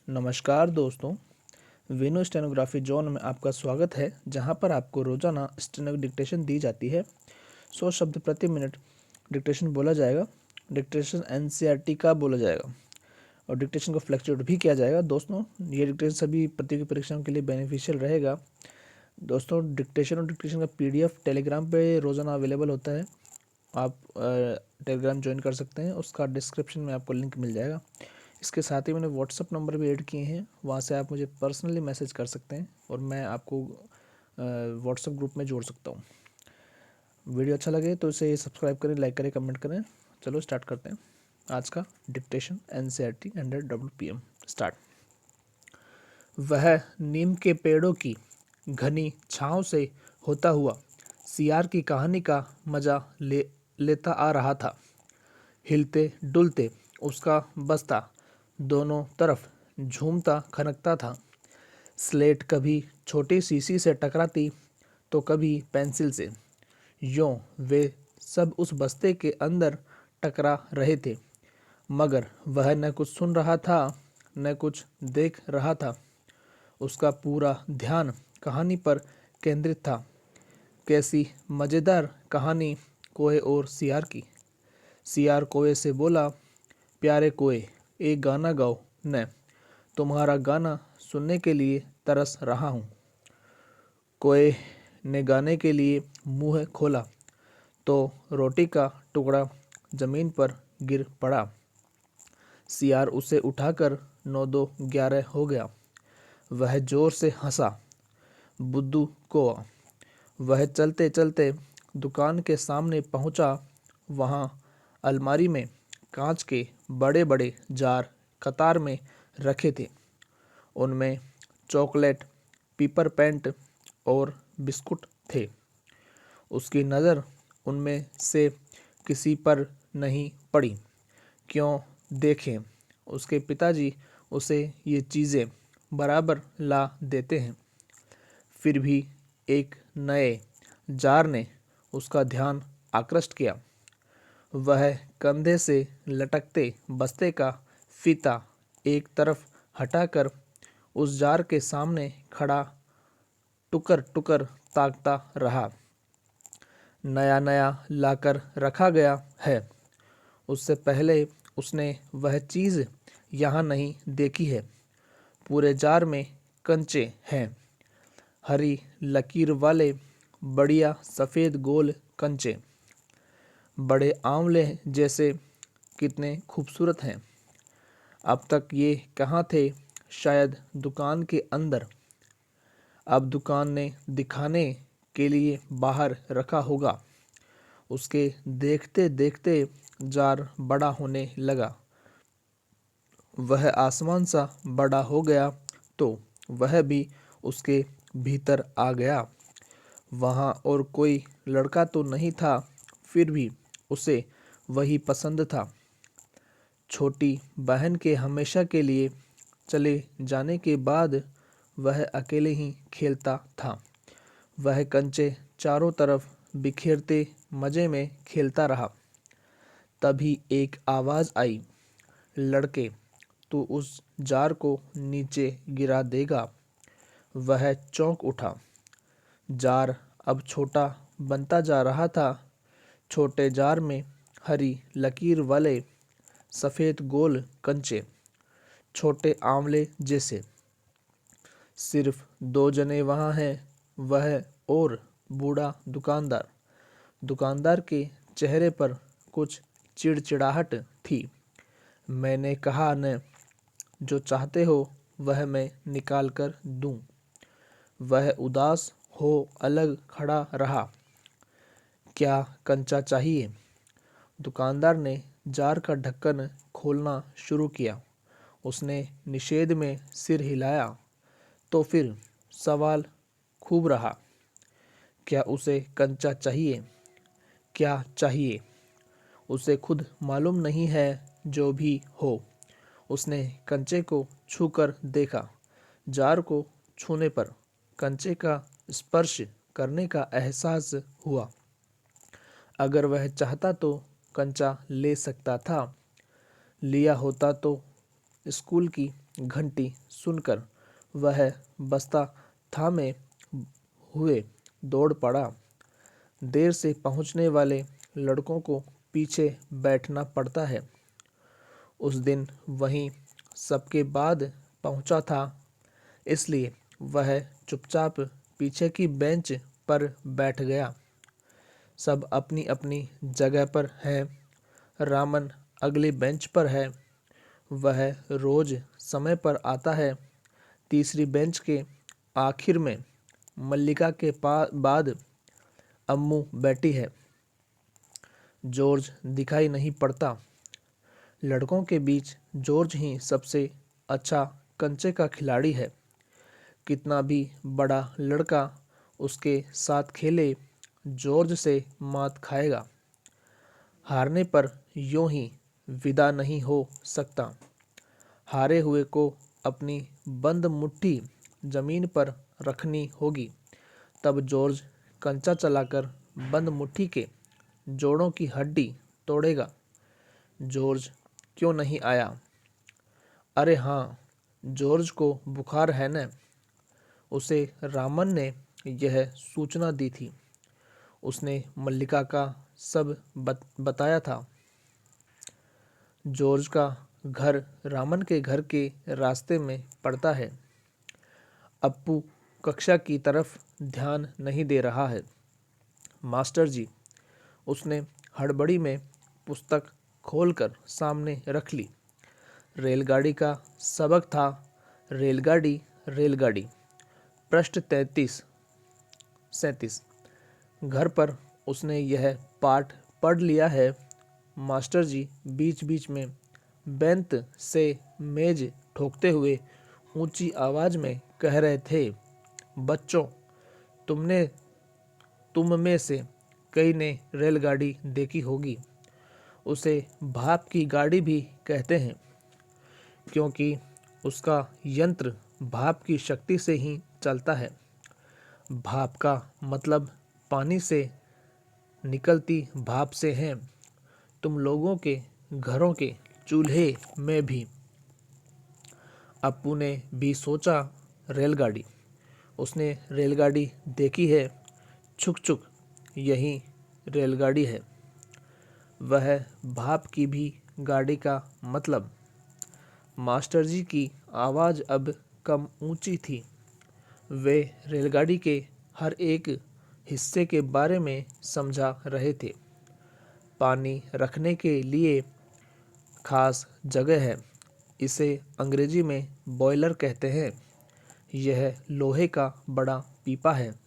नमस्कार दोस्तों, विनो stenography zone में आपका स्वागत है, जहां पर आपको रोजाना स्टेनो डिक्टेशन दी जाती है। 100 शब्द प्रति मिनट डिक्टेशन बोला जाएगा। डिक्टेशन एनसीईआरटी का बोला जाएगा और डिक्टेशन को फ्लक्चुएट भी किया जाएगा। दोस्तों, ये डिक्टेशन सभी प्रतियोगी परीक्षाओं के लिए बेनिफिशियल रहेगा। दोस्तों, डिक्टेशन और डिक्टेशन का पीडीएफ टेलीग्राम पे रोज़ाना अवेलेबल होता है। आप टेलीग्राम ज्वाइन कर सकते हैं, उसका डिस्क्रिप्शन में आपको लिंक मिल जाएगा। इसके साथ ही मैंने व्हाट्सअप नंबर भी ऐड किए हैं, वहाँ से आप मुझे पर्सनली मैसेज कर सकते हैं और मैं आपको व्हाट्सअप ग्रुप में जोड़ सकता हूँ। वीडियो अच्छा लगे तो इसे सब्सक्राइब करें, लाइक करें, कमेंट करें। चलो स्टार्ट करते हैं आज का डिक्टेशन एनसीईआरटी 100 WPM स्टार्ट। वह नीम के पेड़ों की घनी छाँव से होता हुआ सियार की कहानी का मजा लेता आ रहा था। हिलते डुलते उसका बस्ता दोनों तरफ झूमता खनकता था। स्लेट कभी छोटी शीशी से टकराती तो कभी पेंसिल से। यों वे सब उस बस्ते के अंदर टकरा रहे थे, मगर वह न कुछ सुन रहा था न कुछ देख रहा था। उसका पूरा ध्यान कहानी पर केंद्रित था। कैसी मज़ेदार कहानी कोए और सियार की। सियार कोए से बोला, प्यारे कोए, एक गाना गाओ न, तुम्हारा गाना सुनने के लिए तरस रहा हूँ। कोए ने गाने के लिए मुंह खोला तो रोटी का टुकड़ा जमीन पर गिर पड़ा। सियार उसे उठाकर 9-2-11 हो गया। वह जोर से हंसा, बुद्धू कोआ। वह चलते चलते दुकान के सामने पहुंचा। वहां अलमारी में कांच के बड़े बड़े जार कतार में रखे थे। उनमें चॉकलेट, पीपर पेंट और बिस्कुट थे। उसकी नज़र उनमें से किसी पर नहीं पड़ी। क्यों देखें, उसके पिताजी उसे ये चीज़ें बराबर ला देते हैं। फिर भी एक नए जार ने उसका ध्यान आकृष्ट किया। वह कंधे से लटकते बस्ते का फीता एक तरफ हटाकर उस जार के सामने खड़ा टुकर टुकर ताकता रहा। नया नया लाकर रखा गया है। उससे पहले उसने वह चीज़ यहाँ नहीं देखी है। पूरे जार में कंचे हैं, हरी लकीर वाले बढ़िया सफ़ेद गोल कंचे, बड़े आंवले जैसे, कितने खूबसूरत हैं। अब तक ये कहाँ थे? शायद दुकान के अंदर। अब दुकान ने दिखाने के लिए बाहर रखा होगा। उसके देखते देखते जार बड़ा होने लगा। वह आसमान सा बड़ा हो गया तो वह भी उसके भीतर आ गया। वहाँ और कोई लड़का तो नहीं था, फिर भी उसे वही पसंद था। छोटी बहन के हमेशा के लिए चले जाने के बाद वह अकेले ही खेलता था। वह कंचे चारों तरफ बिखेरते मज़े में खेलता रहा। तभी एक आवाज़ आई, लड़के, तू उस जार को नीचे गिरा देगा। वह चौंक उठा। जार अब छोटा बनता जा रहा था। छोटे जार में हरी लकीर वाले सफ़ेद गोल कंचे, छोटे आंवले जैसे। सिर्फ 2 जने वहाँ हैं, वह और बूढ़ा दुकानदार। दुकानदार के चेहरे पर कुछ चिड़चिड़ाहट थी। मैंने कहा न, जो चाहते हो वह मैं निकाल कर दूँ। वह उदास हो अलग खड़ा रहा। क्या कंचा चाहिए? दुकानदार ने जार का ढक्कन खोलना शुरू किया। उसने निषेध में सिर हिलाया। तो फिर सवाल खूब रहा, क्या उसे कंचा चाहिए? क्या चाहिए? उसे खुद मालूम नहीं है। जो भी हो, उसने कंचे को छूकर देखा। जार को छूने पर कंचे का स्पर्श करने का एहसास हुआ। अगर वह चाहता तो कंचा ले सकता था। लिया होता तो स्कूल की घंटी सुनकर वह बस्ता थामे हुए दौड़ पड़ा। देर से पहुंचने वाले लड़कों को पीछे बैठना पड़ता है। उस दिन वहीं सबके बाद पहुंचा था, इसलिए वह चुपचाप पीछे की बेंच पर बैठ गया। सब अपनी अपनी जगह पर हैं। रामन अगली बेंच पर है। वह रोज समय पर आता है। तीसरी बेंच के आखिर में मल्लिका के बाद अम्मू बैठी है। जॉर्ज दिखाई नहीं पड़ता। लड़कों के बीच जॉर्ज ही सबसे अच्छा कंचे का खिलाड़ी है। कितना भी बड़ा लड़का उसके साथ खेले, जॉर्ज से मात खाएगा। हारने पर यूं ही विदा नहीं हो सकता। हारे हुए को अपनी बंद मुट्ठी जमीन पर रखनी होगी, तब जॉर्ज कंचा चलाकर बंद मुट्ठी के जोड़ों की हड्डी तोड़ेगा। जॉर्ज क्यों नहीं आया? अरे हाँ, जॉर्ज को बुखार है न। उसे रामन ने यह सूचना दी थी। उसने मल्लिका का सब बताया था। जॉर्ज का घर रामन के घर के रास्ते में पड़ता है। अप्पू कक्षा की तरफ ध्यान नहीं दे रहा है। मास्टर जी, उसने हड़बड़ी में पुस्तक खोलकर सामने रख ली। रेलगाड़ी का सबक था। रेलगाड़ी रेलगाड़ी, पृष्ठ 37। घर पर उसने यह पाठ पढ़ लिया है। मास्टर जी बीच बीच में बेंत से मेज ठोकते हुए ऊंची आवाज में कह रहे थे, बच्चों, तुम में से कई ने रेलगाड़ी देखी होगी। उसे भाप की गाड़ी भी कहते हैं, क्योंकि उसका यंत्र भाप की शक्ति से ही चलता है। भाप का मतलब पानी से निकलती भाप से है। तुम लोगों के घरों के चूल्हे में भी। अप्पू ने भी सोचा, रेलगाड़ी। उसने रेलगाड़ी देखी है। छुक छुक, यही रेलगाड़ी है। वह भाप की भी गाड़ी का मतलब। मास्टर जी की आवाज़ अब कम ऊंची थी। वे रेलगाड़ी के हर एक हिस्से के बारे में समझा रहे थे। पानी रखने के लिए खास जगह है। इसे अंग्रेजी में बॉयलर कहते हैं। यह लोहे का बड़ा पीपा है।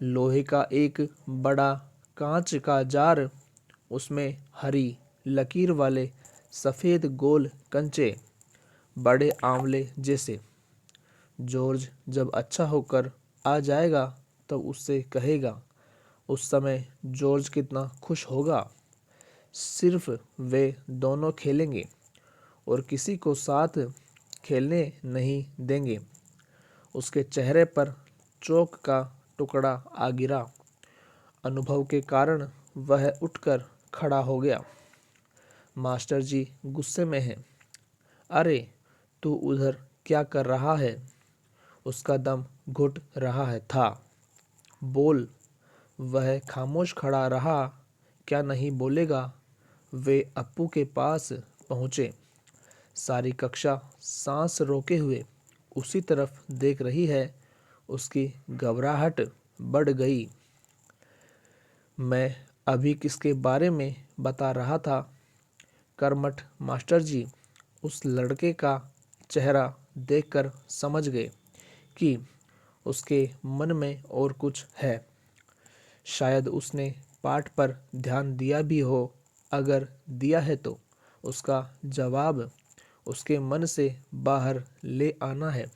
लोहे का एक बड़ा कांच का जार, उसमें हरी लकीर वाले सफ़ेद गोल कंचे, बड़े आंवले जैसे। जॉर्ज जब अच्छा होकर आ जाएगा तब उससे कहेगा। उस समय जॉर्ज कितना खुश होगा। सिर्फ वे दोनों खेलेंगे और किसी को साथ खेलने नहीं देंगे। उसके चेहरे पर चौक का टुकड़ा आ गिरा। अनुभव के कारण वह उठकर खड़ा हो गया। मास्टर जी गुस्से में हैं। अरे, तू उधर क्या कर रहा है? उसका दम घुट रहा था। बोल। वह खामोश खड़ा रहा। क्या नहीं बोलेगा? वे अप्पू के पास पहुँचे। सारी कक्षा सांस रोके हुए उसी तरफ देख रही है। उसकी घबराहट बढ़ गई। मैं अभी किसके बारे में बता रहा था? कर्मठ मास्टर जी उस लड़के का चेहरा देखकर समझ गए कि उसके मन में और कुछ है। शायद उसने पाठ पर ध्यान दिया भी हो। अगर दिया है तो उसका जवाब उसके मन से बाहर ले आना है।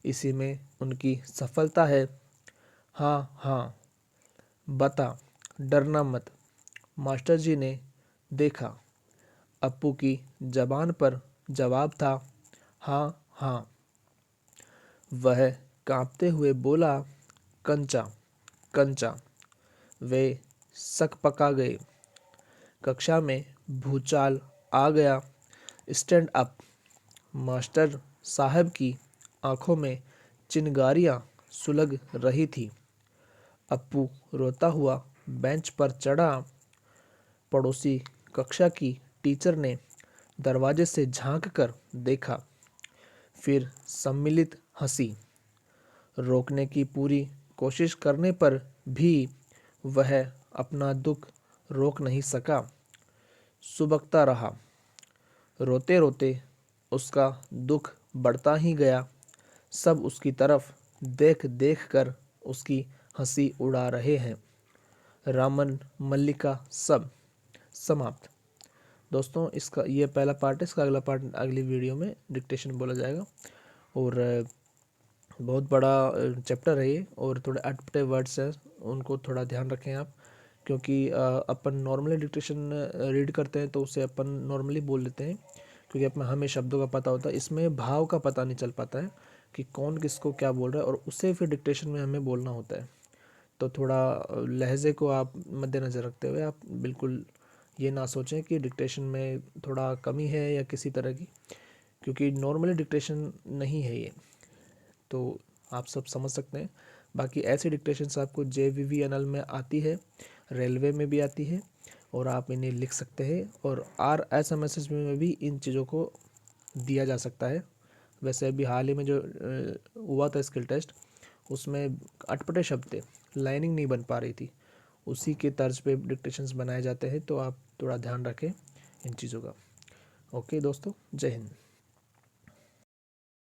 इसी में उनकी सफलता है। हाँ हाँ, बता, डरना मत। मास्टर जी ने देखा। अप्पू की जबान पर जवाब था, हाँ हाँ। वह कांपते हुए बोला, कंचा कंचा। वे सकपका गए। कक्षा में भूचाल आ गया। Stand up. मास्टर साहब की आंखों में चिंगारियां सुलग रही थी। अप्पू रोता हुआ बेंच पर चढ़ा। पड़ोसी कक्षा की टीचर ने दरवाजे से झांक कर देखा, फिर सम्मिलित हंसी। रोकने की पूरी कोशिश करने पर भी वह अपना दुख रोक नहीं सका। सुबकता रहा। रोते रोते उसका दुख बढ़ता ही गया। सब उसकी तरफ देख देख कर उसकी हंसी उड़ा रहे हैं। रामन मल्लिका सब समाप्त। दोस्तों, इसका ये पहला पार्ट है। इसका अगला पार्ट अगली वीडियो में डिक्टेशन बोला जाएगा। और बहुत बड़ा चैप्टर है ये, और थोड़े अटपटे वर्ड्स हैं, उनको थोड़ा ध्यान रखें आप, क्योंकि अपन नॉर्मली डिक्टेशन रीड करते हैं तो उसे अपन नॉर्मली बोल लेते हैं, क्योंकि अपन हमें शब्दों का पता होता है। इसमें भाव का पता नहीं चल पाता है कि कौन किसको क्या बोल रहा है, और उसे फिर डिक्टेशन में हमें बोलना होता है। तो थोड़ा लहजे को आप मद्देनज़र रखते हुए आप बिल्कुल ये ना सोचें कि डिक्टेशन में थोड़ा कमी है या किसी तरह की, क्योंकि नॉर्मली डिक्टेशन नहीं है ये, तो आप सब समझ सकते हैं। बाकी ऐसी डिक्टेशंस आपको JVVNL में आती है, रेलवे में भी आती है, और आप इन्हें लिख सकते हैं। और RSMSS में भी इन चीज़ों को दिया जा सकता है। वैसे अभी हाल ही में जो हुआ था स्किल टेस्ट, उसमें अटपटे शब्द थे, लाइनिंग नहीं बन पा रही थी, उसी के तर्ज पे डिक्टेशंस बनाए जाते हैं। तो आप थोड़ा ध्यान रखें इन चीज़ों का। ओके दोस्तों, जय हिंद।